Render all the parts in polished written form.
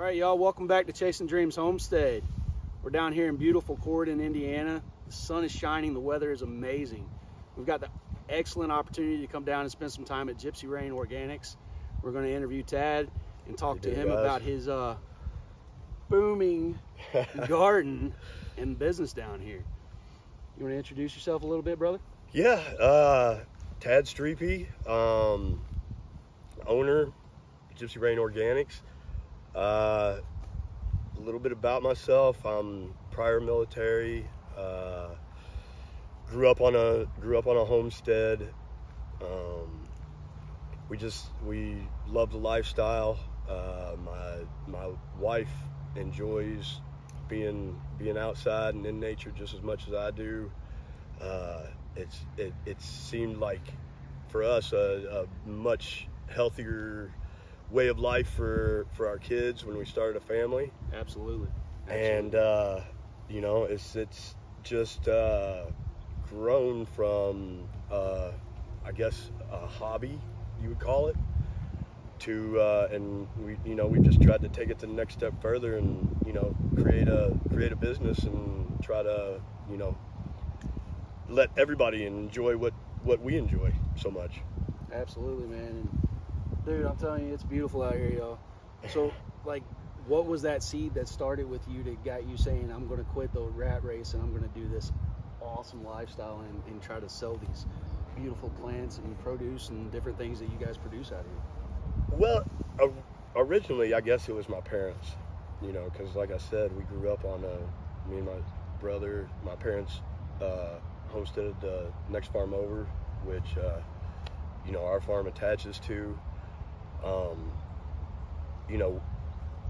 right, y'all, welcome back to Chasing Dreams Homestead. We're down here in beautiful Corydon, Indiana. The sun is shining, the weather is amazing. We've got the excellent opportunity to come down and spend some time at Gypsy Rain Organics. We're going to interview Tad and talk to him about his booming garden and business down here. You want to introduce yourself a little bit, brother? Yeah, Tad Streepey, owner, Gypsy Rain Organics. A little bit about myself. I'm prior military. Grew up on a homestead. We love the lifestyle. My wife enjoys being outside and in nature just as much as I do. It seemed like for us a much healthier way of life for our kids when we started a family. Absolutely. And it's just grown from I guess a hobby, you would call it, to and we just tried to take it to the next step further and create a business and try to let everybody enjoy what we enjoy so much. Absolutely, man. And dude, I'm telling you, it's beautiful out here, y'all. So, like, what was that seed that started with you that got you saying, I'm going to quit the rat race and I'm going to do this awesome lifestyle and try to sell these beautiful plants and produce and different things that you guys produce out here? Well, originally, I guess it was my parents, because like I said, we grew up on me and my brother, my parents homesteaded the next farm over, which, our farm attaches to.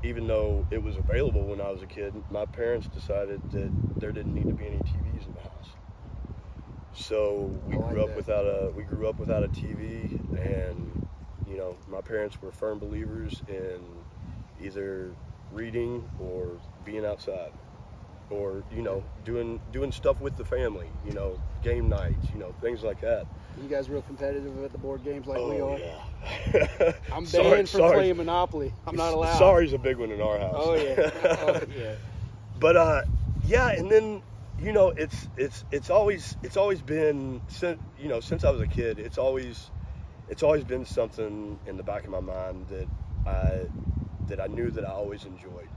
Even though it was available when I was a kid, my parents decided that there didn't need to be any TVs in the house. So we grew up without a TV, and my parents were firm believers in either reading or being outside, or doing stuff with the family, game nights, things like that. You guys real competitive at the board games like we are? Yeah. I'm banned from playing Monopoly. I'm not allowed. Sorry's a big one in our house. Oh yeah. Oh, yeah. But yeah, and then it's always been since I was a kid. It's always been something in the back of my mind that I knew that I always enjoyed.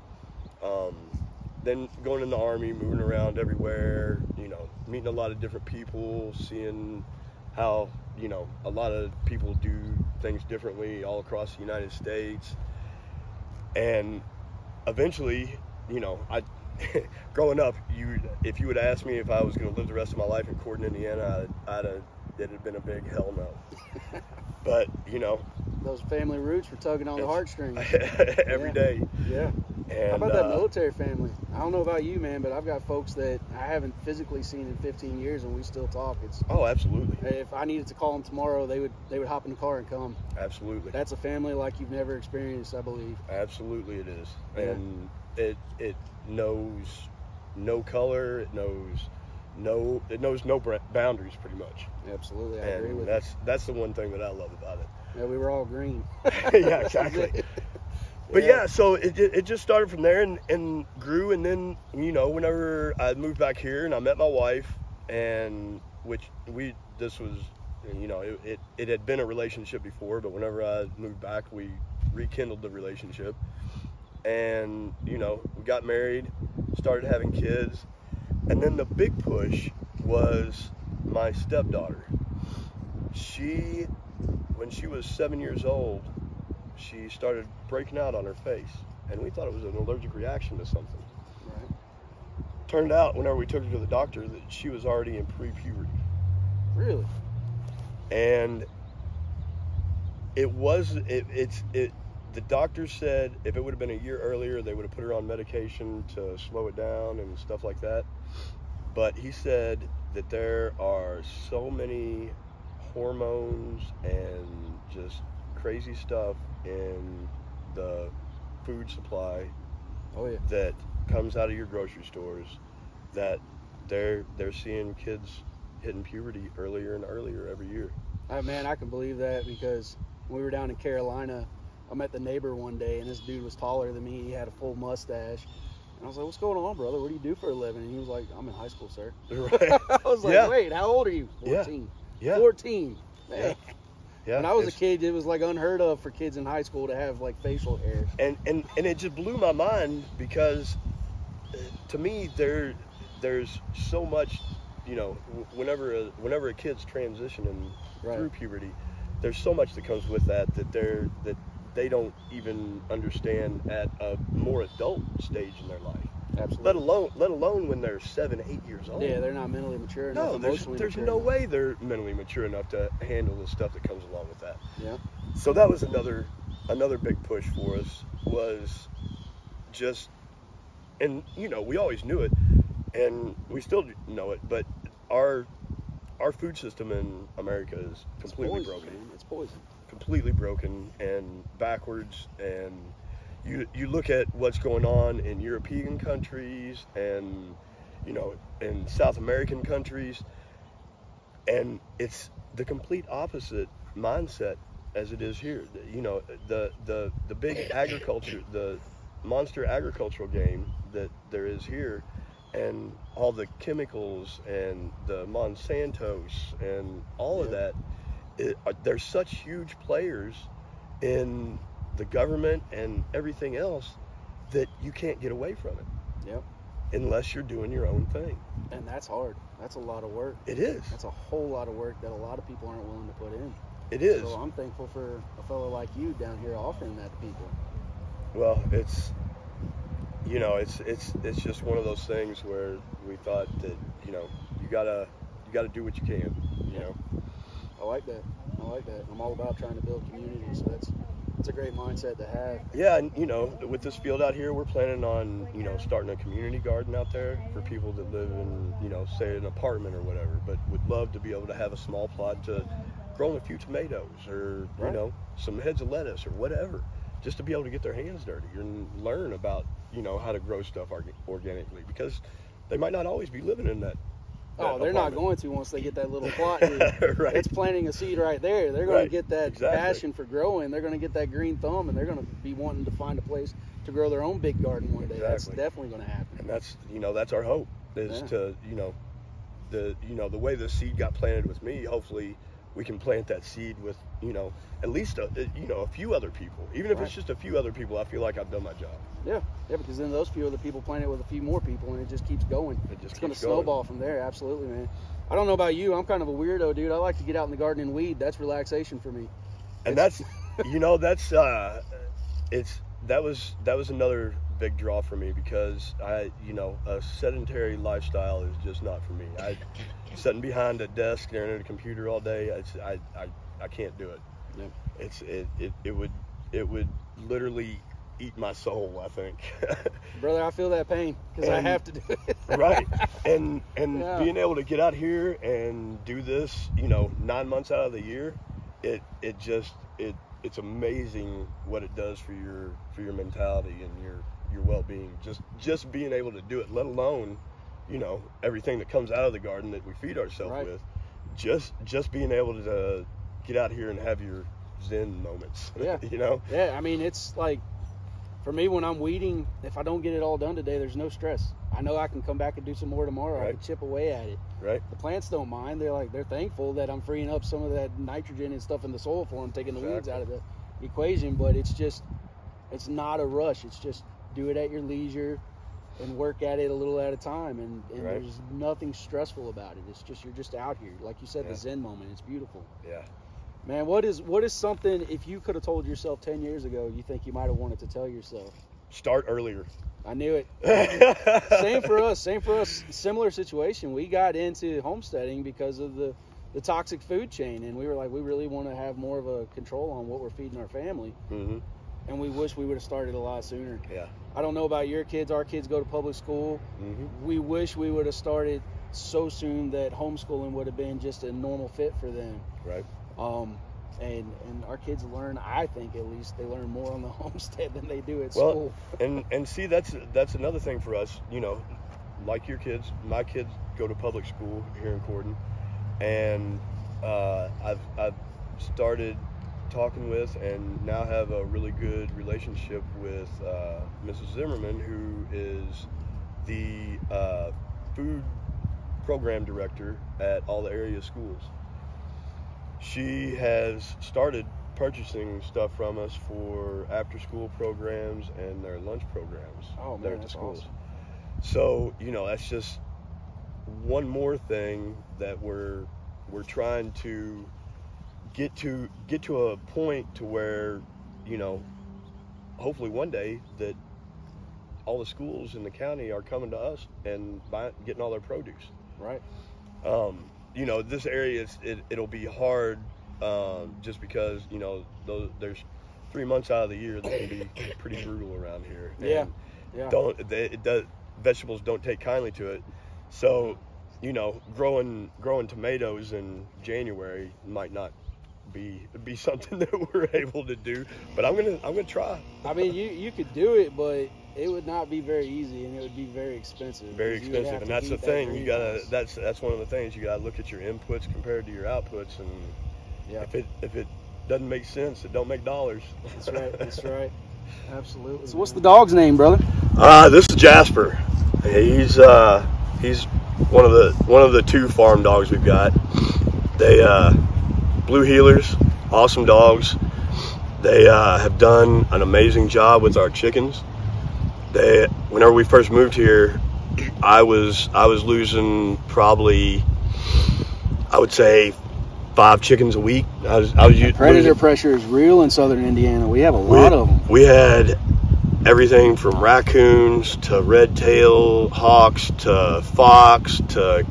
Then going in the Army, moving around everywhere, meeting a lot of different people, seeing how a lot of people do things differently all across the United States. And eventually, I growing up, if you would ask me if I was going to live the rest of my life in Corydon, Indiana, it'd have been a big hell no. But those family roots were tugging on the heartstrings every day. Yeah. And, how about that military family? I don't know about you, man, but I've got folks that I haven't physically seen in 15 years, and we still talk. Oh, absolutely. If I needed to call them tomorrow, they would hop in the car and come. Absolutely. That's a family like you've never experienced, I believe. Absolutely, it is. Yeah. And it knows no color. It knows no boundaries, pretty much. Absolutely, I agree with that's the one thing that I love about it. Yeah, we were all green. Yeah, exactly. But yeah, so it just started from there and grew, and then whenever I moved back here and I met my wife, and this was it had been a relationship before, but whenever I moved back, we rekindled the relationship, and we got married, started having kids, and then the big push was my stepdaughter. When she was 7 years old, she started breaking out on her face, and we thought it was an allergic reaction to something. Right. Turned out, whenever we took her to the doctor, that she was already in pre-puberty. Really? And the doctor said if it would have been a year earlier, they would have put her on medication to slow it down and stuff like that. But he said that there are so many hormones and just crazy stuff in the food supply that comes out of your grocery stores that they're seeing kids hitting puberty earlier and earlier every year. Man, I can believe that, because when we were down in Carolina, I met the neighbor one day, and this dude was taller than me. He had a full mustache. And I was like, what's going on, brother? What do you do for a living? And he was like, I'm in high school, sir. Right. I was like, wait, how old are you? 14. Yeah. 14. Man. Yeah. When I was a kid, it was like unheard of for kids in high school to have like facial hair. And it just blew my mind because to me there's so much, you know, whenever a kid's transitioning through puberty, there's so much that comes with that they don't even understand at a more adult stage in their life. Absolutely. Let alone when they're 7, 8 years old. Yeah, they're not mentally mature enough. No, there's no way they're mentally mature enough to handle the stuff that comes along with that. Yeah. So that was another big push for us, was just, and you know, we always knew it, and we still know it, but our food system in America is completely broken. Man. It's poison. Completely broken and backwards, and you look at what's going on in European countries and, you know, in South American countries, and it's the complete opposite mindset as it is here. You know, the big agriculture, the monster agricultural game that there is here, and all the chemicals and the Monsantos and all of that, there's such huge players in the government and everything else that you can't get away from it. Yep. Unless you're doing your own thing. And that's hard. That's a lot of work. It is. That's a whole lot of work that a lot of people aren't willing to put in. It is. So I'm thankful for a fellow like you down here offering that to people. Well, it's, you know, it's just one of those things where we thought that, you know, you gotta do what you can, you know. I like that. I'm all about trying to build community, so that's a great mindset to have. Yeah, and you know, with this field out here, we're planning on, you know, starting a community garden out there for people that live in, you know, say an apartment or whatever, but would love to be able to have a small plot to grow a few tomatoes or, you know, some heads of lettuce or whatever, just to be able to get their hands dirty and learn about, you know, how to grow stuff organically, because they might not always be living in that. Oh, they're not going to once they get that little plot. Right. It's planting a seed right there. They're going to get that passion for growing. They're going to get that green thumb, and they're going to be wanting to find a place to grow their own big garden one day. Exactly. That's definitely going to happen. And that's, you know, that's our hope, is to, you know, the way the seed got planted with me, hopefully we can plant that seed with, you know, at least a few other people. Even if it's just a few other people, I feel like I've done my job. Yeah, because then those few other people plant it with a few more people, and it just keeps going. It's going to snowball from there. Absolutely, man. I don't know about you. I'm kind of a weirdo, dude. I like to get out in the garden and weed. That's relaxation for me. And that's, you know, that's that was another big draw for me, because I, you know, a sedentary lifestyle is just not for me. Sitting behind a desk staring at a computer all day, I can't do it. Yep. It would literally eat my soul, I think. Brother, I feel that pain, because I have to do it. Right. And being able to get out here and do this, you know, 9 months out of the year, it's amazing what it does for your mentality and your well-being. Just being able to do it, let alone, you know, everything that comes out of the garden that we feed ourselves with. Just being able to get out here and have your Zen moments. Yeah. You know? Yeah, I mean, it's like, for me, when I'm weeding, if I don't get it all done today, there's no stress. I know I can come back and do some more tomorrow. I can chip away at it. Right. The plants don't mind. They're thankful that I'm freeing up some of that nitrogen and stuff in the soil for them, taking the weeds out of the equation. But it's not a rush. It's just do it at your leisure and work at it a little at a time. And there's nothing stressful about it. It's just, you're just out here. Like you said, the Zen moment. It's beautiful. Yeah. Man, what is something, if you could have told yourself 10 years ago, you think you might have wanted to tell yourself? Start earlier. I knew it. Same for us. Similar situation. We got into homesteading because of the toxic food chain, and we were like, we really want to have more of a control on what we're feeding our family. Mm-hmm. And we wish we would have started a lot sooner. Yeah. I don't know about your kids. Our kids go to public school. Mm-hmm. We wish we would have started so soon that homeschooling would have been just a normal fit for them. Right. And our kids learn, I think at least, they learn more on the homestead than they do at school. and see, that's another thing for us, you know, like your kids. My kids go to public school here in Corydon, and I've started talking with and now have a really good relationship with Mrs. Zimmerman, who is the food program director at all the area schools. She has started purchasing stuff from us for after-school programs and their lunch programs there at the schools. Awesome. So, that's just one more thing that we're trying to get to a point to where, hopefully one day that all the schools in the county are coming to us and getting all their produce. Right. This area it'll be hard just because there's 3 months out of the year that can be pretty brutal around here. And vegetables don't take kindly to it. So, growing tomatoes in January might not be something that we're able to do, but I'm gonna try. I mean, you could do it, but it would not be very easy, and it would be very expensive. Very expensive, and that's the thing. You gotta. That's one of the things. You gotta look at your inputs compared to your outputs, and if it doesn't make sense, it don't make dollars. That's right. That's right. Absolutely. So, what's the dog's name, brother? This is Jasper. He's one of the 2 farm dogs we've got. They blue heelers, awesome dogs. They have done an amazing job with our chickens. Whenever we first moved here, I was losing probably, I would say, 5 chickens a week. Predator pressure is real in southern Indiana. We have a lot of them. We had everything from raccoons to red-tailed hawks to fox to,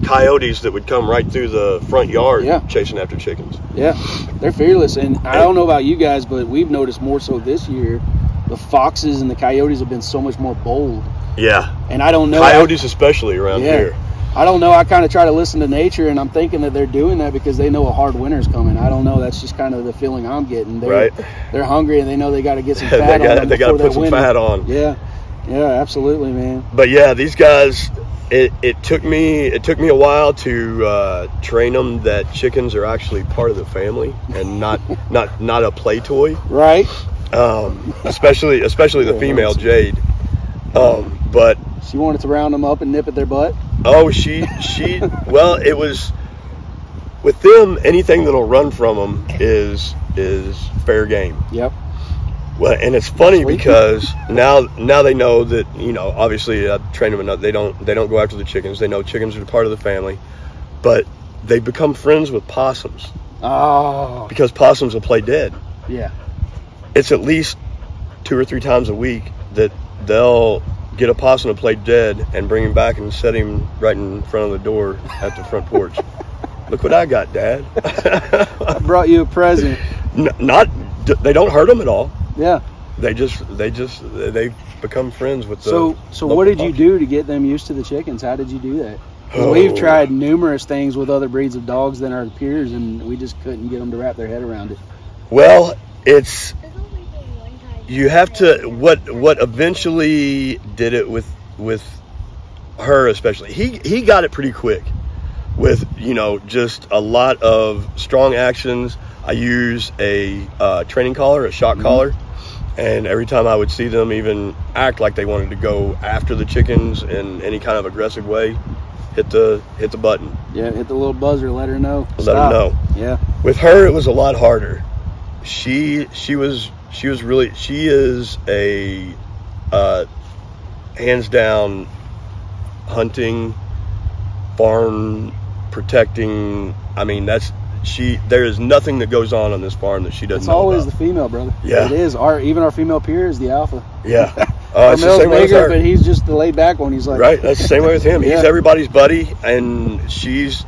coyotes that would come right through the front yard chasing after chickens. Yeah, they're fearless. And I don't know about you guys, but we've noticed more so this year, the foxes and the coyotes have been so much more bold. Yeah. And I don't know. Coyotes especially around here. I don't know. I kind of try to listen to nature, and I'm thinking that they're doing that because they know a hard winter's coming. I don't know. That's just kind of the feeling I'm getting. They're hungry, and they know they got to get some fat on. They got to put some fat on. Yeah, absolutely, man. But yeah, these guys. It took me a while to train them that chickens are actually part of the family and not a play toy. Right. Especially the female Jade. But she wanted to round them up and nip at their butt. Oh, she well, it was with them, anything that'll run from them is fair game. Yep. Well, and it's funny because now they know that, obviously I train them enough. They don't go after the chickens. They know chickens are part of the family, but they become friends with possums. Oh. Because possums will play dead. Yeah. It's at least 2 or 3 times a week that they'll get a possum to play dead and bring him back and set him right in front of the door at the front porch. Look what I got, Dad. I brought you a present. They don't hurt them at all. Yeah. They become friends with the. So what did you do to get them used to the chickens? How did you do that? We've tried numerous things with other breeds of dogs than our peers, and we just couldn't get them to wrap their head around it. Well, you have to. What eventually did it with her especially. He got it pretty quick with just a lot of strong actions. I use a training collar, a shock collar, and every time I would see them even act like they wanted to go after the chickens in any kind of aggressive way, hit the button. Yeah, hit the little buzzer, let her know. Let her know. Yeah. With her, it was a lot harder. She is a hands down hunting, farm protecting. There is nothing that goes on this farm that she doesn't know always about. The female, brother. Yeah. It is. Even our female peer is the alpha. Yeah. Our male's bigger, but he's just the laid back one. He's like. Right. That's the same way with him. He's everybody's buddy, and she is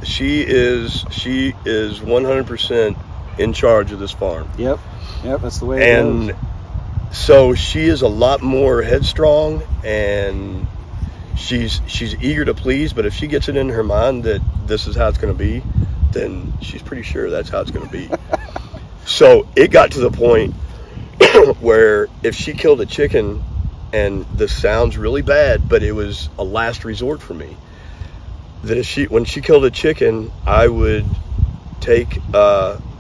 100% in charge of this farm. Yep. That's the way it goes. And so she is a lot more headstrong, and she's eager to please. But if she gets it in her mind that this is how it's going to be, then she's pretty sure that's how it's going to be. So it got to the point where if she killed a chicken, and this sounds really bad, but it was a last resort for me, that when she killed a chicken, I would take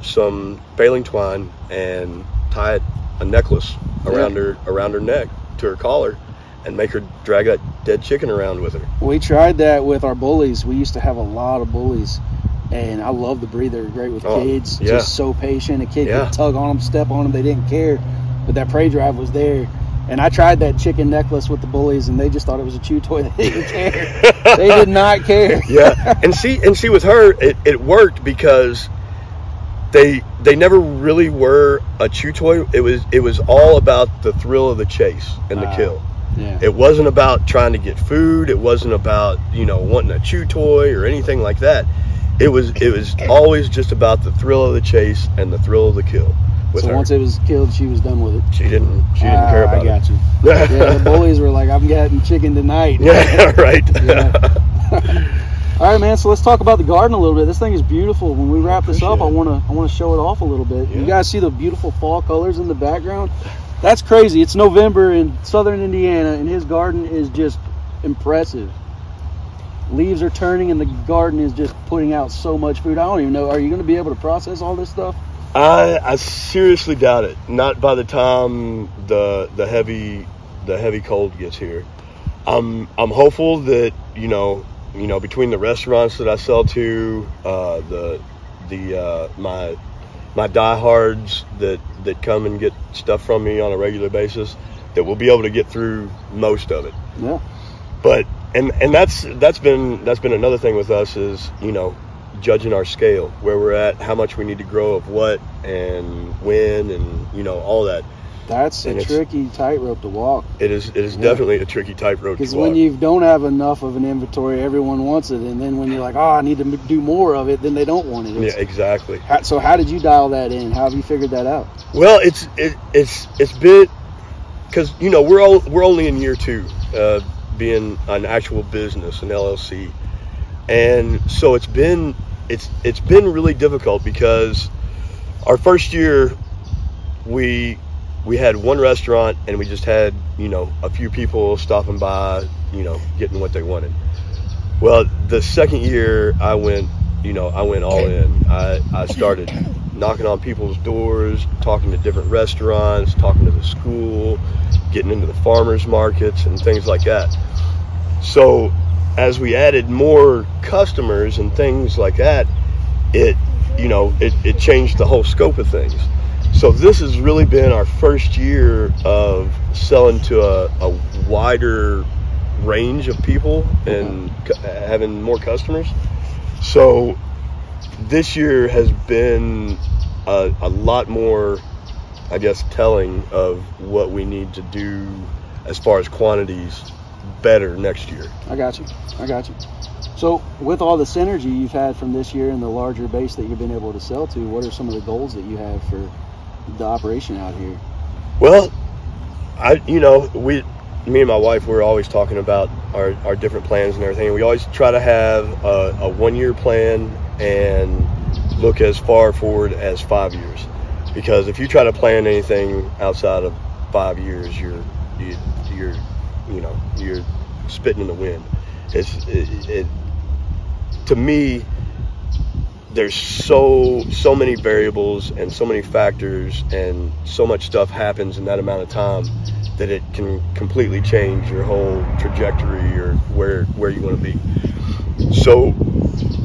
some baling twine and tie a necklace around her neck to her collar, and make her drag that dead chicken around with her. We tried that with our bullies. We used to have a lot of bullies, and I love the breed. They were great with kids. Yeah. Just so patient. A kid could tug on them, step on them. They didn't care, but that prey drive was there. And I tried that chicken necklace with the bullies, and they just thought it was a chew toy. They didn't care. They did not care. Yeah, and see, with her, it worked because they never really were a chew toy. It was all about the thrill of the chase and the kill. Yeah. It wasn't about trying to get food. It wasn't about wanting a chew toy or anything like that. It was always just about the thrill of the chase and the thrill of the kill. So once it was killed, she was done with it. She didn't care about it. I got you. Yeah, the bullies were like, I'm getting chicken tonight. Yeah, right. Yeah. All right, man. So let's talk about the garden a little bit. This thing is beautiful. When we wrap this up, I want to show it off a little bit. Yeah. You guys see the beautiful fall colors in the background? That's crazy. It's November in southern Indiana, and his garden is just impressive. Leaves are turning, and the garden is just putting out so much food. I don't even know. Are you going to be able to process all this stuff? I seriously doubt it. Not by the time the heavy cold gets here. I'm hopeful that between the restaurants that I sell to, my diehards that come and get stuff from me on a regular basis, that we'll be able to get through most of it. Yeah. But and that's been another thing with us is judging our scale, where we're at, how much we need to grow of what, and when, and all that. That's a tricky tightrope to walk. It is definitely a tricky tightrope to walk. Because when you don't have enough of an inventory, everyone wants it, and then when you're like, I need to do more of it, then they don't want it. Yeah, exactly. So how did you dial that in? How have you figured that out? Well, it's been, because we're only in year 2, being an actual business, an LLC, and so it's been really difficult because our first year we had one restaurant, and we just had a few people stopping by, getting what they wanted. Well, the second year I went all in. I started knocking on people's doors, talking to different restaurants, talking to the school, getting into the farmers markets and things like that. So as we added more customers and things like that, it changed the whole scope of things. So this has really been our first year of selling to a wider range of people and having more customers. So this year has been a lot more, I guess, telling of what we need to do as far as quantities better next year. I got you. So with all the synergy you've had from this year and the larger base that you've been able to sell to, what are some of the goals that you have for the operation out here? Well, me and my wife, we're always talking about our different plans and everything. We always try to have a 1-year plan and look as far forward as 5 years, because if you try to plan anything outside of 5 years, you're spitting in the wind. To me, there's so many variables and so many factors, and so much stuff happens in that amount of time that it can completely change your whole trajectory or where you want to be. So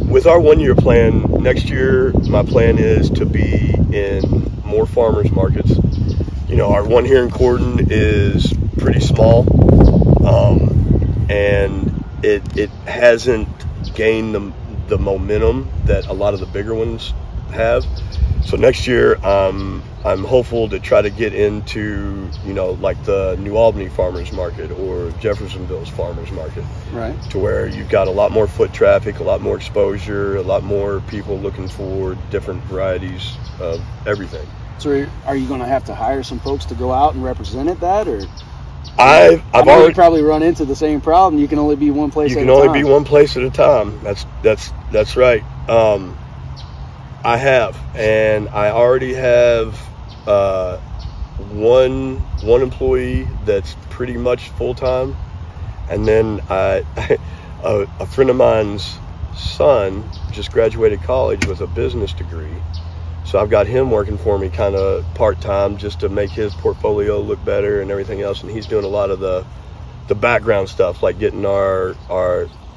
with our 1-year plan, next year my plan is to be in more farmers markets. Our one here in Corydon is pretty small, and it hasn't gained the momentum that a lot of the bigger ones have. So next year I'm hopeful to try to get into like the New Albany farmers market or Jeffersonville's farmers market, right, to where you've got a lot more foot traffic, a lot more exposure, a lot more people looking for different varieties of everything. So are you going to have to hire some folks to go out and represent that, or I've already probably run into the same problem? You can only be one place at a time. You can only be one place at a time. That's right. I have, and I already have one employee that's pretty much full time, and then a friend of mine's son just graduated college with a business degree, So I've got him working for me kind of part-time just to make his portfolio look better and everything else. And he's doing a lot of the background stuff, like getting our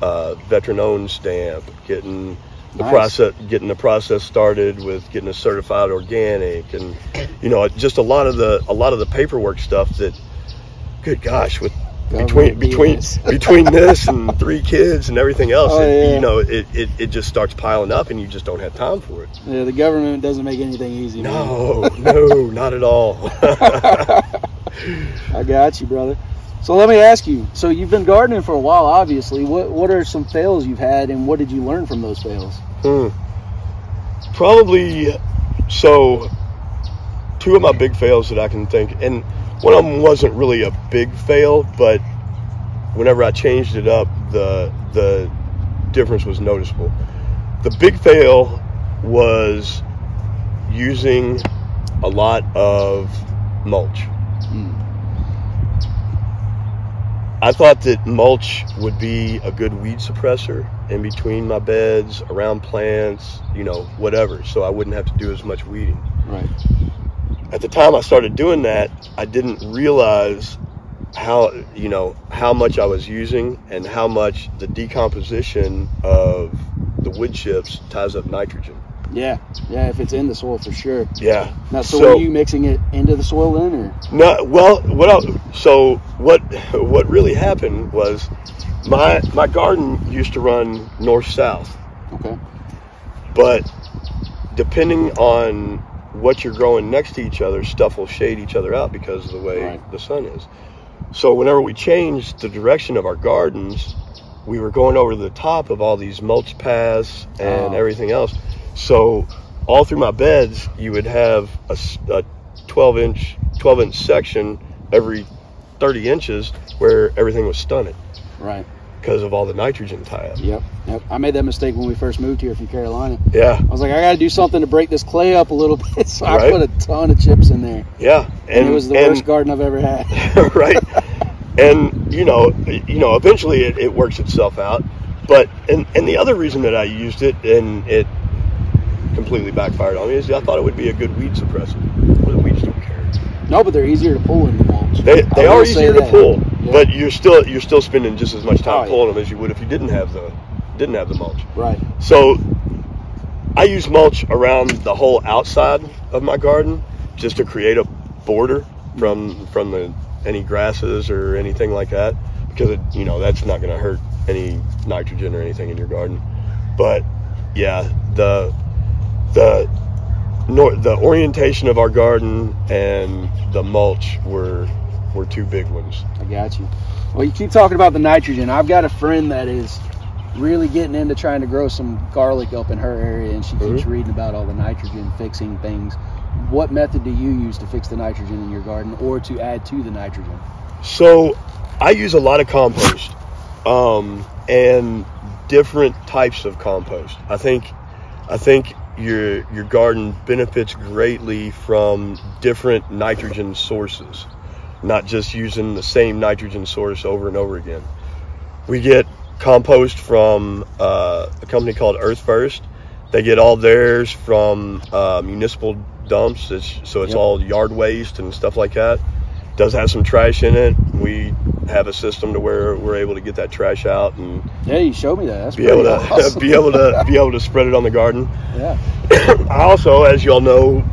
veteran-owned stamp, getting the process started with getting a certified organic, and just a lot of the paperwork stuff that, good gosh, with between this and 3 kids and everything else, it just starts piling up, and you just don't have time for it. Yeah, the government doesn't make anything easy. No, not at all. I got you, brother. So let me ask you, so you've been gardening for a while, obviously. What are some fails you've had, and what did you learn from those fails? Probably, so 2 of my big fails that I can think, and one of them wasn't really a big fail, but whenever I changed it up, the difference was noticeable. The big fail was using a lot of mulch. I thought that mulch would be a good weed suppressor in between my beds, around plants, whatever, so I wouldn't have to do as much weeding. Right. At the time I started doing that, I didn't realize how much I was using and how much the decomposition of the wood chips ties up nitrogen. Yeah, if it's in the soil, for sure. Yeah. Now, so were you mixing it into the soil then, or? No. Well, what really happened was my garden used to run north-south. Okay. But depending on what you're growing next to each other, stuff will shade each other out because of the way the sun is. So whenever we changed the direction of our gardens, we were going over the top of all these mulch paths and everything else. So all through my beds, you would have a 12-inch section every 30 inches where everything was stunted. Right. Because of all the nitrogen tie-up. Yep. I made that mistake when we first moved here from Carolina. Yeah. I was like, I got to do something to break this clay up a little bit. So I put a ton of chips in there. Yeah. And it was the worst garden I've ever had. Right. And, eventually it works itself out. But, and the other reason that I used it, and it completely backfired on me, is I thought it would be a good weed suppressor. Well, the weeds don't care. No, but they're easier to pull in the mulch. They are easier to pull, yeah. but you're still spending just as much time pulling them as you would if you didn't have the mulch. Right. So I use mulch around the whole outside of my garden just to create a border from any grasses or anything like that, because that's not going to hurt any nitrogen or anything in your garden. But yeah, the orientation of our garden and the mulch were 2 big ones. I got you. Well, you keep talking about the nitrogen. I've got a friend that is really getting into trying to grow some garlic up in her area, and she keeps reading about all the nitrogen fixing things. What method do you use to fix the nitrogen in your garden, or to add to the nitrogen? So I use a lot of compost, and different types of compost. I think your garden benefits greatly from different nitrogen sources, not just using the same nitrogen source over and over again. We get compost from a company called Earth First. They get all theirs from municipal dumps, it's all yard waste and stuff like that. It does have some trash in it. We have a system to where we're able to get that trash out and you showed me that. That's be able to awesome. be able to spread it on the garden. Yeah. I also, as y'all know,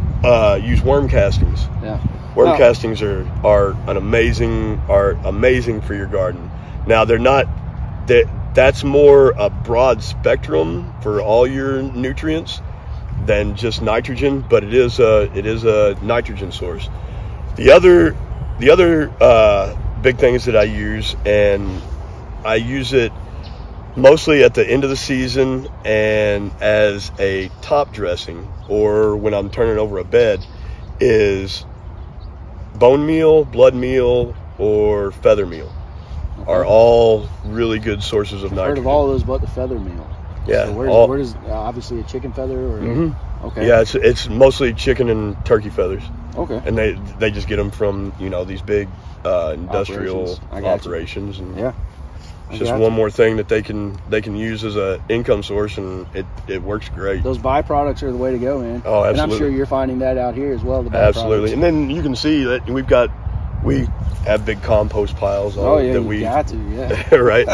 use worm castings. Yeah. Worm castings are amazing for your garden. Now that's more a broad spectrum for all your nutrients than just nitrogen, but it is a nitrogen source. The other big things that I use, and I use it mostly at the end of the season and as a top dressing, or when I'm turning over a bed, is bone meal, blood meal, or feather meal. Are all really good sources of nitrogen. I've heard of all of those but the feather meal. Yeah. So where does obviously a chicken feather or okay. Yeah, it's mostly chicken and turkey feathers. Okay. And they just get them from these big industrial operations. And yeah. It's just one more thing that they can use as a income source, and it works great. Those byproducts are the way to go, man. Oh, absolutely. And I'm sure you're finding that out here as well. The byproducts. Absolutely. And then you can see that we have big compost piles. We got to, yeah. Right.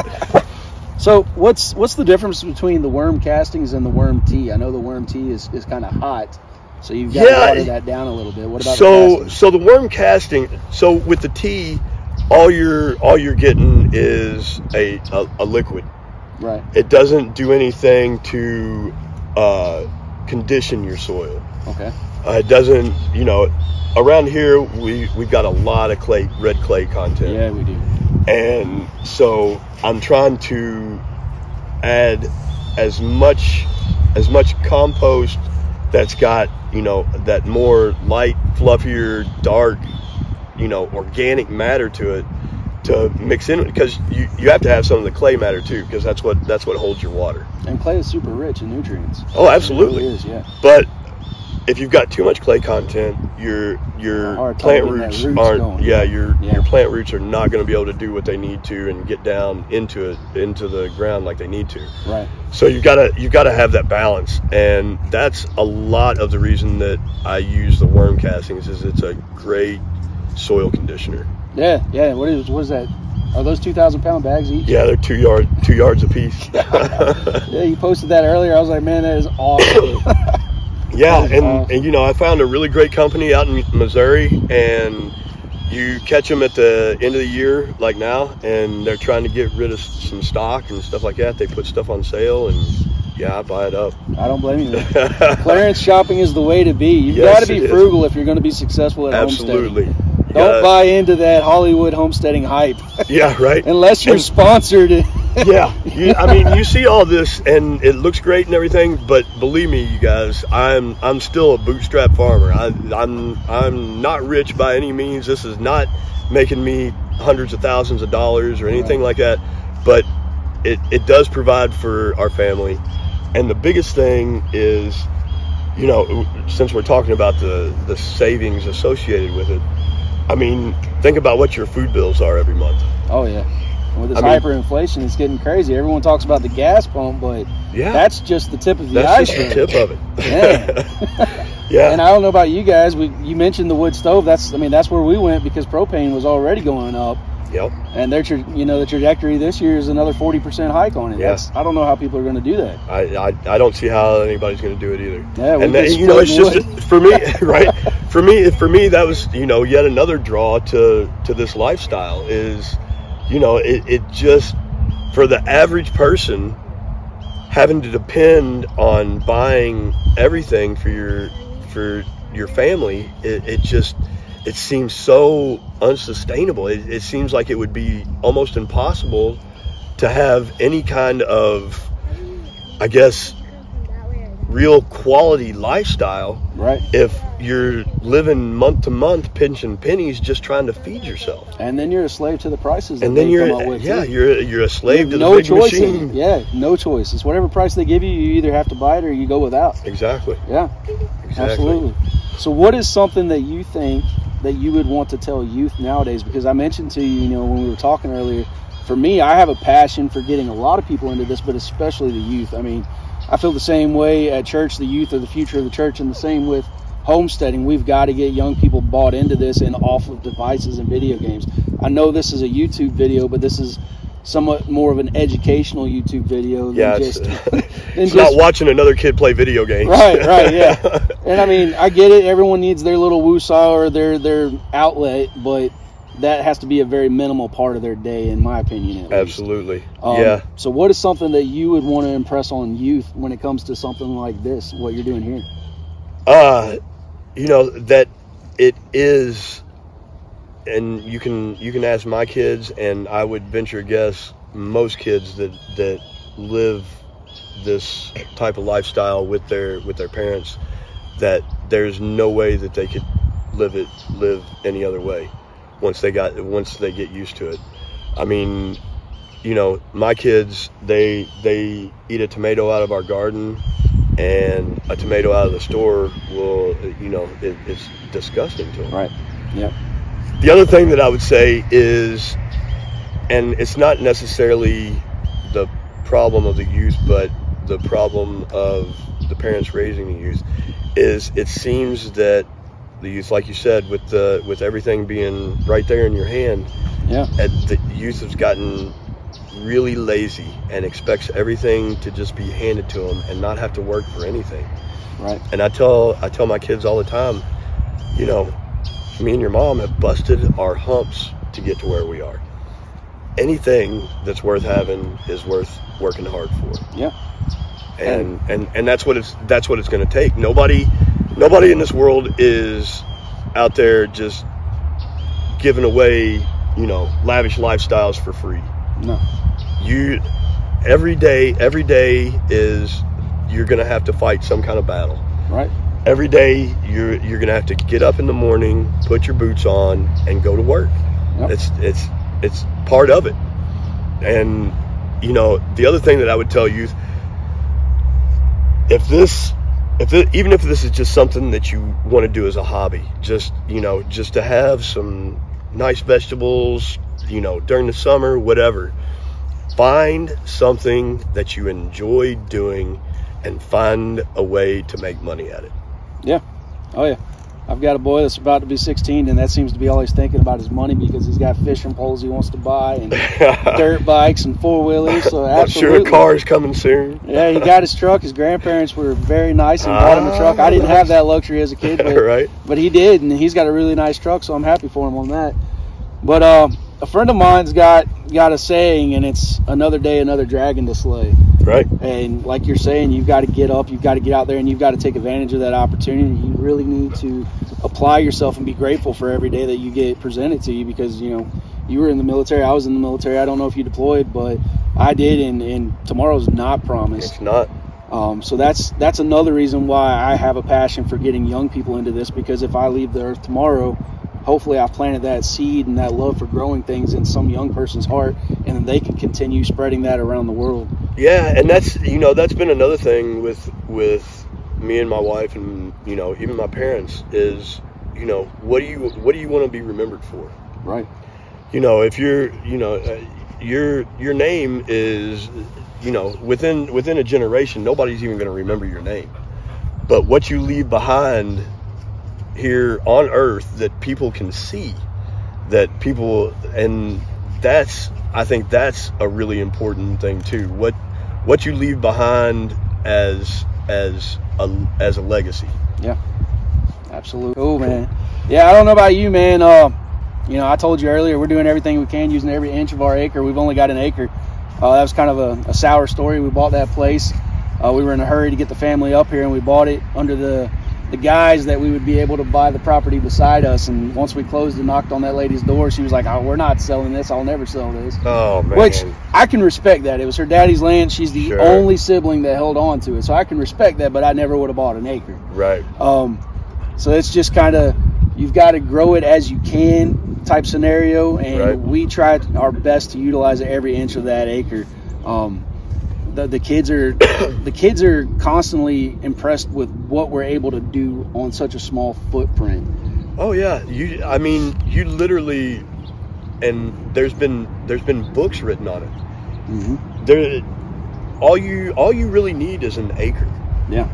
So what's the difference between the worm castings and the worm tea? I know the worm tea is kind of hot, so you've got to water that down a little bit. What about the worm casting? So with the tea, all you're getting is a liquid. Right. It doesn't do anything to condition your soil. Okay. It doesn't. Around here we've got a lot of red clay content. Yeah, we do. And so I'm trying to add as much compost that's got, that more light, fluffier, dark, organic matter to it to mix in, because you have to have some of the clay matter too, because that's what holds your water. And clay is super rich in nutrients. Oh, absolutely. It really is, yeah. But if you've got too much clay content, your plant roots aren't. Your plant roots are not going to be able to do what they need to and get down into the ground like they need to. Right. So you've got to have that balance, and that's a lot of the reason that I use the worm castings. Is it's a great soil conditioner. Yeah. What is that? Are those 2,000-pound bags each? Yeah, they're 2 yards a piece. Yeah, you posted that earlier. I was like, man, that is awesome. Yeah, and I found a really great company out in Missouri, and you catch them at the end of the year, like now, and they're trying to get rid of some stock and stuff like that. They put stuff on sale, and I buy it up. I don't blame you. Clearance shopping is the way to be. You've got to be frugal if you're going to be successful at Absolutely. homesteading. Don't buy into that Hollywood homesteading hype. Yeah, right. Unless you're sponsored. Yeah, you see all this, and it looks great and everything, but believe me, you guys, I'm still a bootstrap farmer. I'm not rich by any means. This is not making me hundreds of thousands of dollars or anything like that, but it does provide for our family. And the biggest thing is, since we're talking about the savings associated with it, think about what your food bills are every month. Oh yeah. With this hyperinflation, it's getting crazy. Everyone talks about the gas pump, but that's just the tip of the iceberg. That's just the tip of it. Yeah. And I don't know about you guys. You mentioned the wood stove. That's where we went, because propane was already going up. Yep. And the trajectory this year is another 40% hike on it. Yeah. I don't know how people are going to do that. I don't see how anybody's going to do it either. Yeah. It's just for me, right? For me, that was yet another draw to this lifestyle is. It just, for the average person, having to depend on buying everything for your family, it seems so unsustainable. It seems like it would be almost impossible to have any kind of, I guess, real quality lifestyle, right? If you're living month to month, pinching pennies, just trying to feed yourself, and then you're a slave to the prices. And then you're a slave to the big machine. No choice. It's whatever price they give you. You either have to buy it or you go without. Exactly. Yeah. Exactly. Absolutely. So, what is something that you think that you would want to tell youth nowadays? Because I mentioned to you, when we were talking earlier, for me, I have a passion for getting a lot of people into this, but especially the youth. I feel the same way at church. The youth are the future of the church, and the same with homesteading. We've got to get young people bought into this and off of devices and video games. I know this is a YouTube video, but this is somewhat more of an educational YouTube video than it's not watching another kid play video games. Right, yeah. And I get it. Everyone needs their little woo-saw or their outlet, but that has to be a very minimal part of their day, in my opinion. Absolutely. So what is something that you would want to impress on youth when it comes to something like this, what you're doing here? That it is, and you can ask my kids, and I would venture a guess most kids that live this type of lifestyle with their parents, that there's no way that they could live any other way. Once they get used to it. My kids, they eat a tomato out of our garden, and a tomato out of the store it's disgusting to them. Right. Yeah. The other thing that I would say is, and it's not necessarily the problem of the youth, but the problem of the parents raising the youth is it seems that the youth, like you said, with everything being right there in your hand, the youth has gotten really lazy and expects everything to just be handed to them and not have to work for anything. Right. And I tell my kids all the time, you know, me and your mom have busted our humps to get to where we are. Anything that's worth having is worth working hard for. Yeah. And that's what it's going to take. Nobody in this world is out there just giving away, you know, lavish lifestyles for free. No. Every day is, you're going to have to fight some kind of battle. Right. Every day you're going to have to get up in the morning, put your boots on, and go to work. Yep. It's part of it. And, you know, the other thing that I would tell youth, even if this is just something that you want to do as a hobby, just to have some nice vegetables, you know, during the summer, whatever, find something that you enjoy doing and find a way to make money at it. Yeah. Oh yeah. I've got a boy that's about to be 16, and that seems to be all he's thinking about is money, because he's got fishing poles he wants to buy and dirt bikes and four-wheelers. So absolutely. I'm sure a car is coming soon. Yeah, he got his truck. His grandparents were very nice and bought him a truck. I didn't have that luxury as a kid, but, right. But he did, and he's got a really nice truck, so I'm happy for him on that. But a friend of mine's got a saying, and it's another day, another dragon to slay. Right. And like you're saying, you've got to get up, you've got to get out there, and you've got to take advantage of that opportunity. You really need to apply yourself and be grateful for every day that you get presented to you, because, you know, you were in the military, I was in the military. I don't know if you deployed, but I did, and tomorrow's not promised. It's not. So that's another reason why I have a passion for getting young people into this, because if I leave the earth tomorrow, hopefully I've planted that seed and that love for growing things in some young person's heart, and then they can continue spreading that around the world. Yeah, and that's been another thing with me and my wife, and, you know, even my parents, is, you know, what do you want to be remembered for? Right. You know, if you're, you know, your name is, you know, within a generation, nobody's even going to remember your name. But what you leave behind here on earth that people can see, and I think that's a really important thing too. What you leave behind as a legacy. Yeah, absolutely. Cool, man. Yeah, I don't know about you, man. You know, I told you earlier, we're doing everything we can, using every inch of our acre. We've only got an acre. That was kind of a sour story. We bought that place. We were in a hurry to get the family up here, and we bought it under the guise that we would be able to buy the property beside us. And once we closed and knocked on that lady's door, she was like, "Oh, we're not selling this. I'll never sell this." Oh, man. Which I can respect that. It was her daddy's land. She's the Sure. only sibling that held on to it. So I can respect that, but I never would have bought an acre. Right. So it's just kind of, you've got to grow it as you can type scenario. And Right. we tried our best to utilize every inch of that acre. The kids are constantly impressed with what we're able to do on such a small footprint. Oh yeah, you literally, and there's been books written on it. Mm-hmm. All you really need is an acre. Yeah.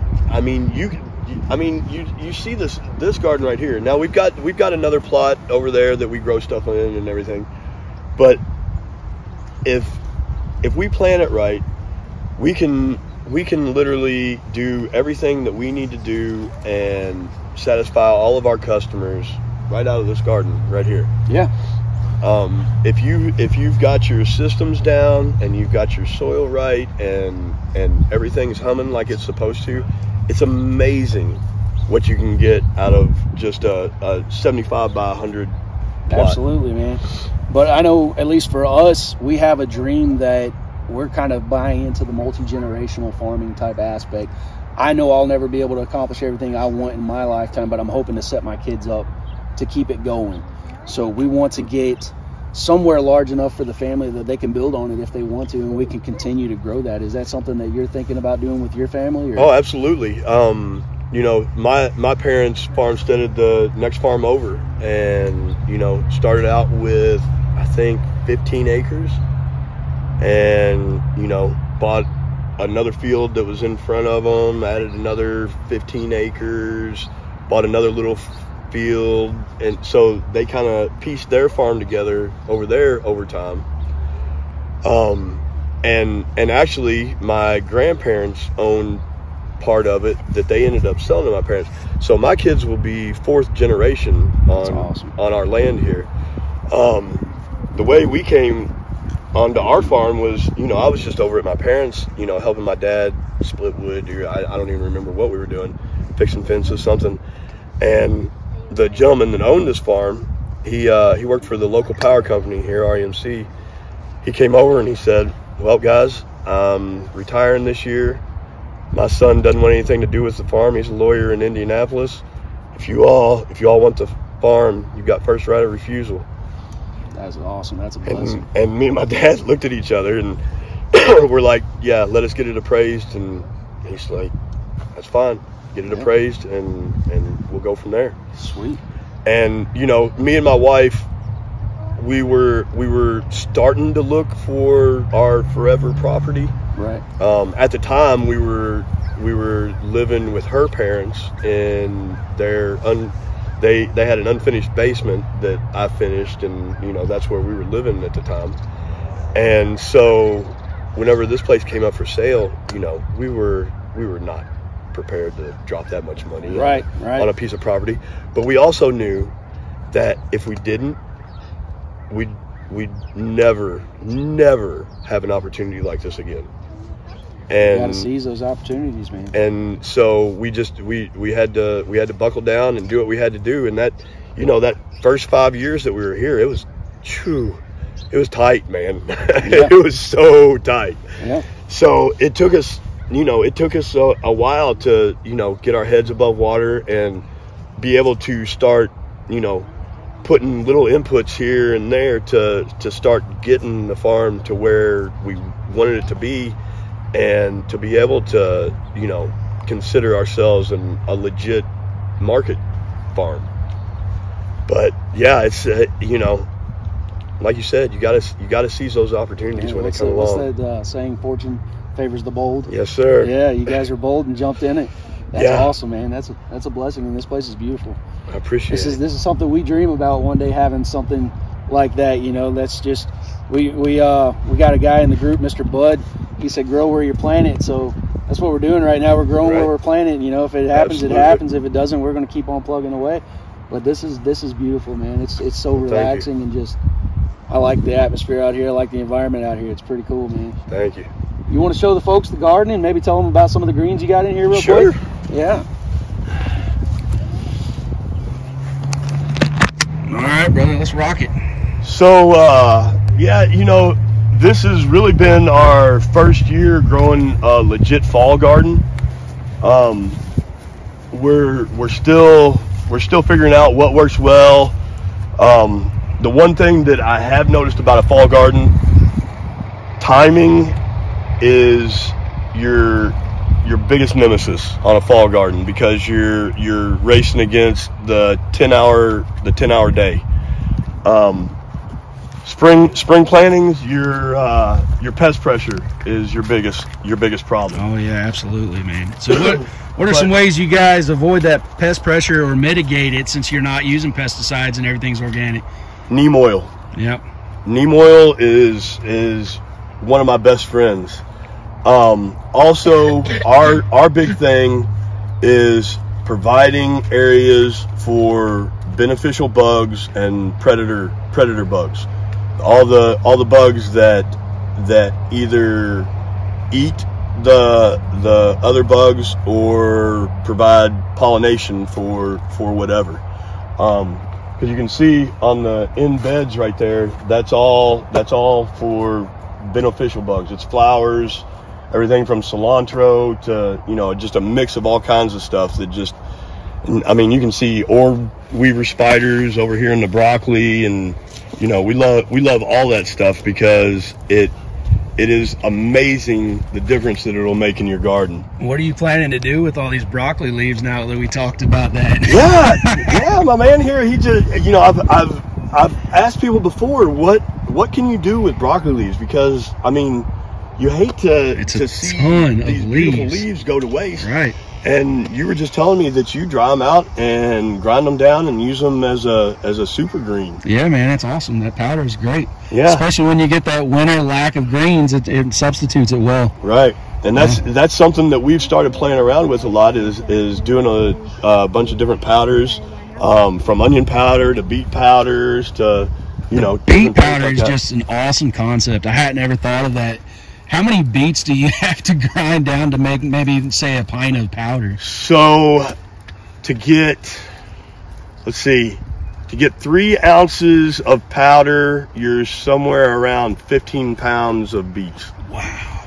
You see this garden right here. Now we've got another plot over there that we grow stuff in and everything, but if we plan it right, we can literally do everything that we need to do and satisfy all of our customers right out of this garden right here. Yeah. If you've got your systems down and you've got your soil right and everything's humming like it's supposed to, it's amazing what you can get out of just a 75 by 100 plot. Absolutely, man. But I know, at least for us, we have a dream that we're kind of buying into the multi-generational farming type aspect. I know I'll never be able to accomplish everything I want in my lifetime, but I'm hoping to set my kids up to keep it going. So we want to get somewhere large enough for the family that they can build on it if they want to, and we can continue to grow that. Is that something that you're thinking about doing with your family? Or? Oh, absolutely. You know, my parents farmsteaded the next farm over, and, you know, started out with, I think, 15 acres, and you know, bought another field that was in front of them, added another 15 acres, bought another little field, and so they kind of pieced their farm together over there over time. And actually my grandparents owned part of it that they ended up selling to my parents. So my kids will be 4th generation on our land here. The way we came onto our farm was, you know, I was just over at my parents', you know, helping my dad split wood, or I don't even remember what we were doing, fixing fences, something. And the gentleman that owned this farm, he worked for the local power company here, REMC. He came over and he said, well, guys, I'm retiring this year. My son doesn't want anything to do with the farm. He's a lawyer in Indianapolis. If you all want the farm, you've got first right of refusal. That's awesome. That's a blessing. And me and my dad looked at each other and we're like, yeah, let us get it appraised. And he's like, that's fine. Get it appraised and we'll go from there. Sweet. And, you know, me and my wife, we were starting to look for our forever property. Right. At the time, we were living with her parents, and they had an unfinished basement that I finished, and you know that's where we were living at the time. And so, whenever this place came up for sale, you know, we were not prepared to drop that much money on a piece of property. But we also knew that if we didn't, we'd never have an opportunity like this again. And you gotta seize those opportunities, man. And so we had to buckle down and do what we had to do. And that, you know, that first 5 years that we were here, it was tight, man. Yeah. It was so tight. Yeah. So it took us a while to, you know, get our heads above water and be able to start, you know, putting little inputs here and there to start getting the farm to where we wanted it to be, and to be able to, you know, consider ourselves a legit market farm. But yeah, it's you know, like you said, you gotta seize those opportunities when they come along. What's that saying? Fortune favors the bold. Yes, sir. Yeah, you guys were bold and jumped in it. That's Yeah. awesome, man. That's a blessing, and this place is beautiful. I appreciate it. This is something we dream about one day, having something like that. You know, that's just we got a guy in the group, Mr. Bud. He said, "Grow where you're planted." So that's what we're doing right now. We're growing where we're planted. You know, if it happens, Absolutely. it happens. If it doesn't, we're going to keep on plugging away. But this is beautiful, man. It's so relaxing, and just I like the atmosphere out here. I like the environment out here. It's pretty cool, man. Thank you. You want to show the folks the garden and maybe tell them about some of the greens you got in here real Sure. quick? Yeah. All right, brother, let's rock it. So, yeah, you know, this has really been our first year growing a legit fall garden. We're still figuring out what works well. The one thing that I have noticed about a fall garden, timing is your biggest nemesis on a fall garden, because you're racing against the 10-hour day. Spring plantings, your pest pressure is your biggest problem. Oh yeah, absolutely, man. So what are some ways you guys avoid that pest pressure or mitigate it, since you're not using pesticides and everything's organic? Neem oil. Yep. Neem oil is one of my best friends. Also, our big thing is providing areas for beneficial bugs and predator bugs. All the bugs that either eat the other bugs or provide pollination for whatever. Because you can see on the end beds right there, that's all for beneficial bugs. It's flowers, everything from cilantro to, you know, just a mix of all kinds of stuff that just, I mean, you can see orb weaver spiders over here in the broccoli, and you know, we love all that stuff because it is amazing the difference that it'll make in your garden. What are you planning to do with all these broccoli leaves now that we talked about that? Yeah, my man here, he just, you know, I've asked people before, what what can you do with broccoli leaves? Because I mean, you hate to see these beautiful leaves go to waste. Right. And you were just telling me that you dry them out and grind them down and use them as a super green. Yeah, man, that's awesome. That powder is great. Yeah. Especially when you get that winter lack of greens, it substitutes it well. Right. And that's something that we've started playing around with a lot is doing a bunch of different powders, from onion powder to beet powders to, beet powder is just an awesome concept. I hadn't ever thought of that. How many beets do you have to grind down to make maybe, say, a pint of powder? So to get 3 ounces of powder, you're somewhere around 15 pounds of beets. Wow,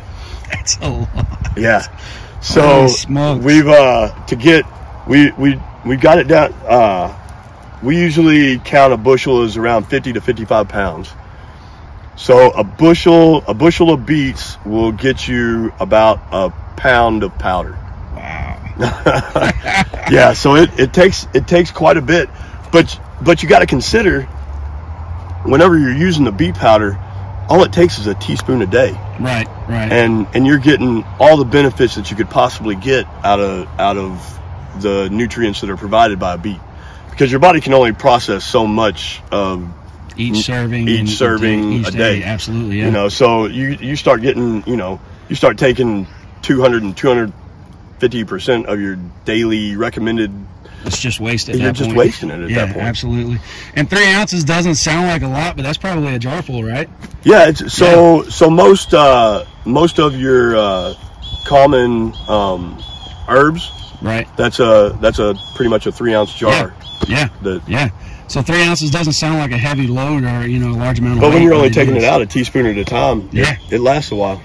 that's a lot. Yeah. So we've we got it down. We usually count a bushel as around 50 to 55 pounds. So a bushel of beets will get you about a pound of powder. Wow. Yeah, so it takes quite a bit, but you got to consider whenever you're using the beet powder, all it takes is a teaspoon a day. Right. And you're getting all the benefits that you could possibly get out of the nutrients that are provided by a beet, because your body can only process so much of each serving a day. Absolutely, yeah. So you start getting, you start taking 200 and 250% of your daily recommended. It's just wasted. You're just wasting it at that point. Yeah, absolutely. And 3 ounces doesn't sound like a lot, but that's probably a jar full, right? Yeah. So most of your common herbs. Right. That's a pretty much a 3 ounce jar. Yeah. So 3 ounces doesn't sound like a heavy load or a large amount of weight. But when you're only taking it out a teaspoon at a time, it lasts a while.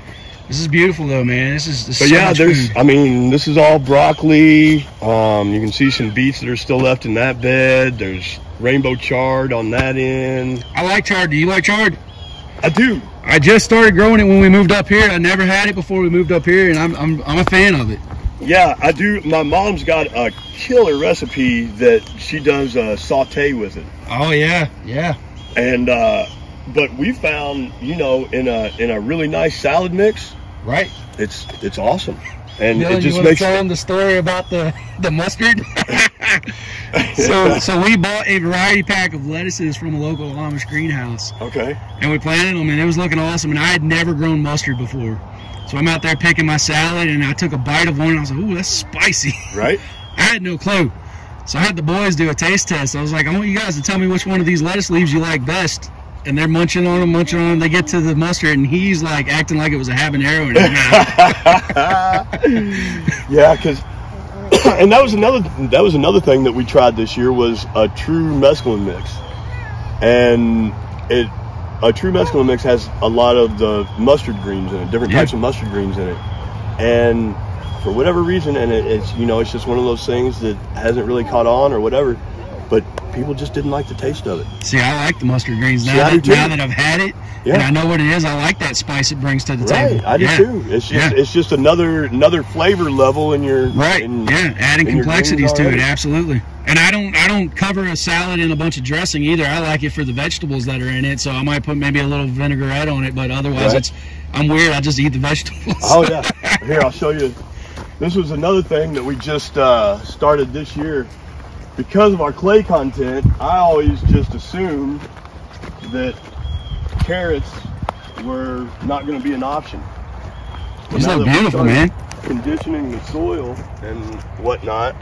This is beautiful though, man. This is this is all broccoli. You can see some beets that are still left in that bed. There's rainbow chard on that end. I like chard. Do you like chard? I do. I just started growing it when we moved up here. I never had it before we moved up here, and I'm a fan of it. Yeah, I do. My mom's got a killer recipe that she does saute with it. Oh yeah. And but we found, in a really nice salad mix. Right. It's awesome. And Dylan, it just you makes. Tell them the story about the mustard. So we bought a variety pack of lettuces from a local Amish greenhouse. Okay. And we planted them, and it was looking awesome. And I had never grown mustard before. So I'm out there picking my salad, and I took a bite of one, and I was like, ooh, that's spicy. Right. I had no clue. So I had the boys do a taste test. I was like, I want you guys to tell me which one of these lettuce leaves you like best. And they're munching on them. They get to the mustard, and he's like acting like it was a habanero. Yeah, because and that was another thing that we tried this year was a true mescaline mix, and a true mescaline mix has a lot of the mustard greens in it, different types of mustard greens in it, and for whatever reason, and it's just one of those things that hasn't really caught on or whatever, but people just didn't like the taste of it. See, I like the mustard greens now that I've had it, and I know what it is. I like that spice it brings to the table. I do too. It's just another flavor level in your adding complexities to it. Absolutely. And I don't cover a salad in a bunch of dressing either. I like it for the vegetables that are in it, so I might put maybe a little vinaigrette on it, but otherwise I'm weird. I just eat the vegetables. Oh yeah. Here, I'll show you. This was another thing that we just started this year. Because of our clay content, I always just assumed that carrots were not going to be an option. These look beautiful, man. Conditioning the soil and whatnot.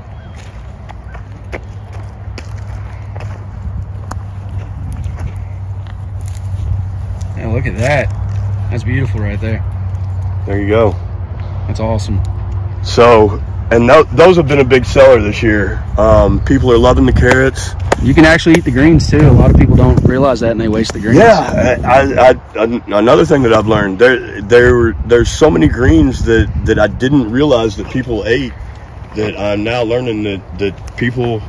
Yeah, look at that. That's beautiful right there. There you go. That's awesome. So, and those have been a big seller this year. People are loving the carrots. You can actually eat the greens too. A lot of people don't realize that, and they waste the greens. Yeah, another thing that I've learned, there's so many greens that I didn't realize that people ate, that I'm now learning that people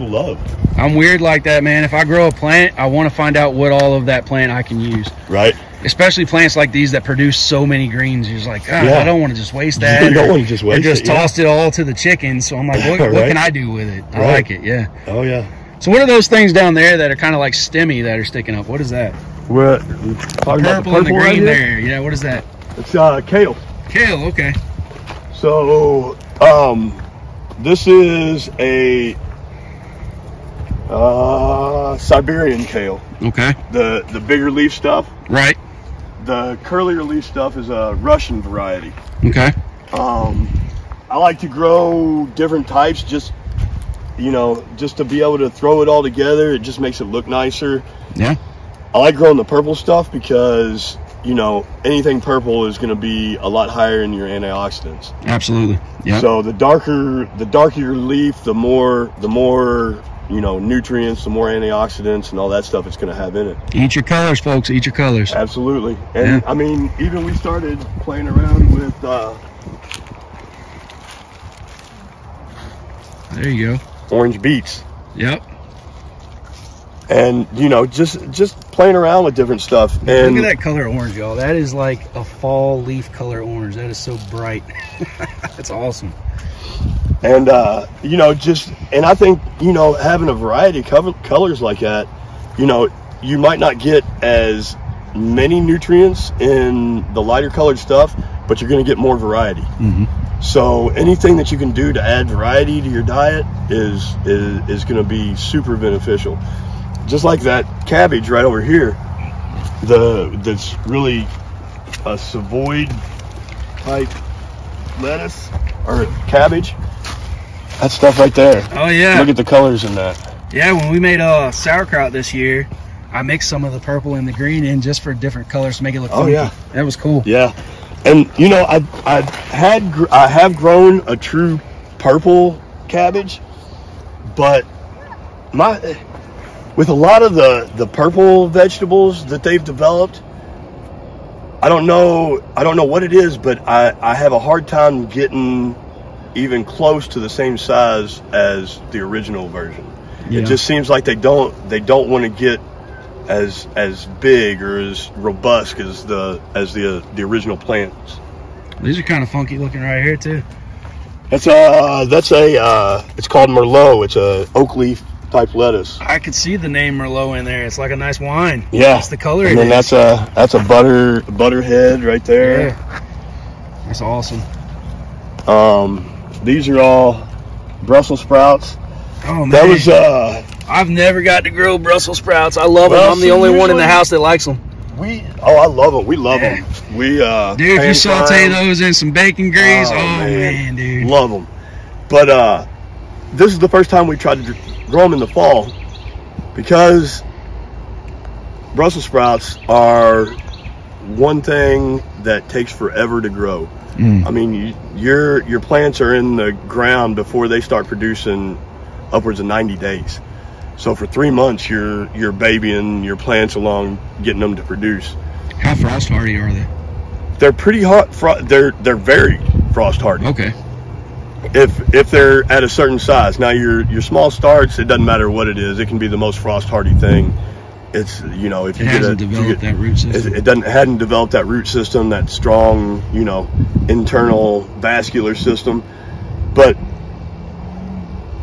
love. I'm weird like that, man. If I grow a plant, I want to find out what all of that plant I can use. Right. Especially plants like these that produce so many greens. You're just like, I don't want to just waste that. You don't want to just waste it. Just tossed it all to the chickens. So I'm like, what can I do with it? I like it, yeah. Oh, yeah. So what are those things down there that are kind of like stemmy that are sticking up? What is that? We're talking about the Purple and the right green here. there. Yeah, what is that? It's kale. Kale, okay. So this is a Siberian kale. Okay. The bigger leaf stuff. Right. The curlier leaf stuff is a Russian variety. Okay. I like to grow different types just to be able to throw it all together. It just makes it look nicer. Yeah. I like growing the purple stuff because, anything purple is going to be a lot higher in your antioxidants. Absolutely. Yeah. So the darker your leaf, the more nutrients, the more antioxidants and all that stuff it's going to have in it. Eat your colors, folks. Eat your colors. Absolutely. And I mean, even we started playing around with there you go. orange beets. Yep. And just playing around with different stuff. And look at that color orange, y'all. That is like a fall leaf color orange. That is so bright. That's awesome. And and I think having a variety of colors like that, you might not get as many nutrients in the lighter colored stuff, but you're going to get more variety. Mm-hmm. So anything that you can do to add variety to your diet is going to be super beneficial. Just like that cabbage right over here, that's really a Savoy type lettuce or cabbage. That stuff right there. Oh yeah. Look at the colors in that. Yeah, when we made sauerkraut this year, I mixed some of the purple and the green in just for different colors to make it look funky. Yeah. That was cool. Yeah. And I have grown a true purple cabbage, but with a lot of the purple vegetables that they've developed, I don't know what it is, but I have a hard time getting even close to the same size as the original version. Yeah. It just seems like they don't want to get as big or as robust as the original plants. These are kind of funky looking right here too. It's called Merlot. It's a oak leaf type lettuce. I could see the name Merlot in there. It's like a nice wine. Yeah, that's the color. And then that's a butterhead right there. Yeah, that's awesome. These are all Brussels sprouts. Oh man, that was I've never got to grow Brussels sprouts. I love them. I'm the only one in the house that likes them. I love them. We love them. Dude, if you saute those in some bacon grease, man, dude, love them. But this is the first time we tried to grow them in the fall, because Brussels sprouts are one thing that takes forever to grow. I mean, your plants are in the ground before they start producing upwards of 90 days. So for 3 months, you're babying your plants along, getting them to produce. How frost hardy are they? They're pretty hot. They're very frost hardy. Okay. If they're at a certain size. Now your small starts, it doesn't matter what it is. It can be the most frost hardy thing. It's if you it hasn't developed that root system. It hadn't developed that root system, that strong internal vascular system. But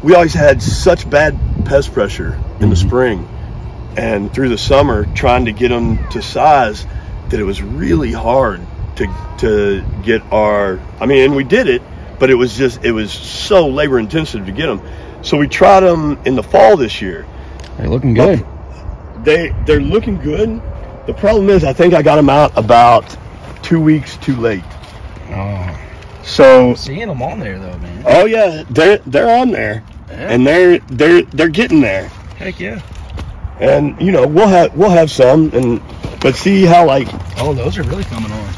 we always had such bad pest pressure in the spring and through the summer, trying to get them to size, that it was really hard to get and we did it, but it was so labor intensive to get them. So we tried them in the fall this year. They're looking good. They're looking good. The problem is, I think I got them out about 2 weeks too late. Oh. So I'm seeing them on there though, man. Oh yeah, they're on there, and they're getting there. Heck yeah. And we'll have some, but see how those are really coming on.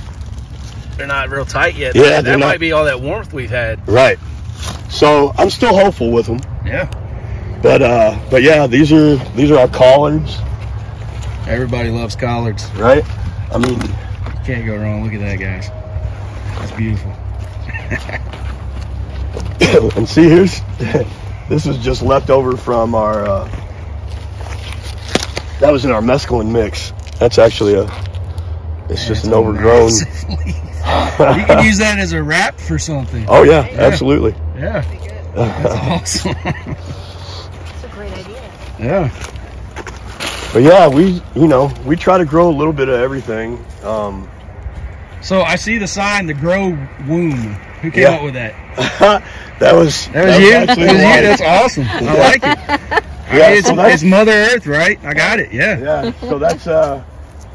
They're not real tight yet. Yeah, that might be all that warmth we've had. Right. So I'm still hopeful with them. Yeah. But yeah, these are our collards. Everybody loves collards, right? I mean, can't go wrong. Look at that, guys. That's beautiful. And see, this is just left over from our. That was in our mescaline mix. That's actually it's just an overgrown. You can use that as a wrap for something. Oh yeah, absolutely. Yeah. That's awesome. That's a great idea. Yeah. But yeah, we try to grow a little bit of everything. So I see the sign, the grow womb. Who came up with that? that was you. That's awesome. I like it. Yeah, it's Mother Earth, right? I got it. Yeah. Yeah. So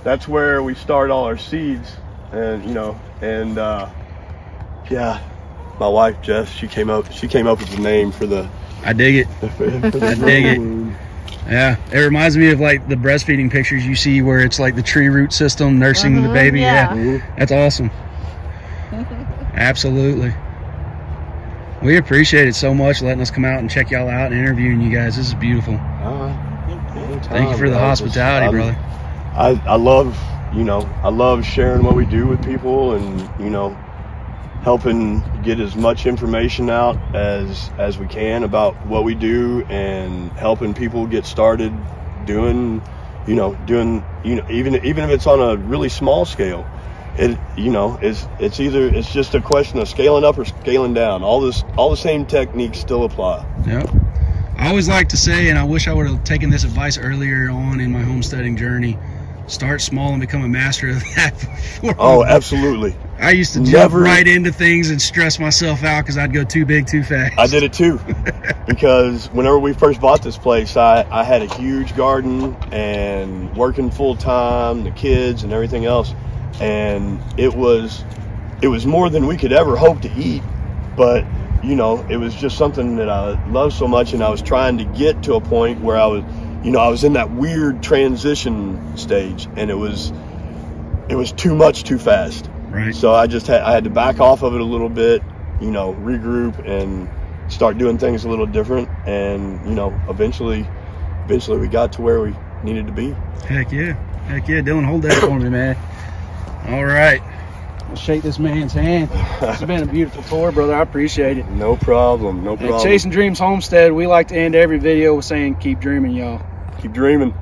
that's where we start all our seeds, and yeah, my wife Jess, she came up with the name for the. I dig it. I dig it. Yeah, it reminds me of like the breastfeeding pictures you see where it's like the tree root system nursing the baby. Yeah, that's awesome. Absolutely. We appreciate it so much letting us come out and check y'all out and interviewing you guys. This is beautiful. Thank you for the hospitality, brother. I love sharing what we do with people, and helping get as much information out as we can about what we do, and helping people get started doing even if it's on a really small scale. It's just a question of scaling up or scaling down. All the same techniques still apply. Yep. I always like to say, and I wish I would have taken this advice earlier on in my homesteading journey, start small and become a master of that before. Oh, absolutely. I used to jump right into things and stress myself out because I'd go too big too fast. I did it too. Because whenever we first bought this place, I had a huge garden and working full time, the kids and everything else. And it was more than we could ever hope to eat, but it was just something that I loved so much, and I was trying to get to a point where I was in that weird transition stage, and it was too much too fast. Right. So I had to back off of it a little bit, regroup and start doing things a little different, and eventually we got to where we needed to be. Heck yeah, Dylan, hold that for me, man. All right, I'll shake this man's hand. It's been a beautiful tour, brother. I appreciate it. No problem. At Chasing Dreams Homestead, we like to end every video with saying, keep dreaming, y'all. Keep dreaming.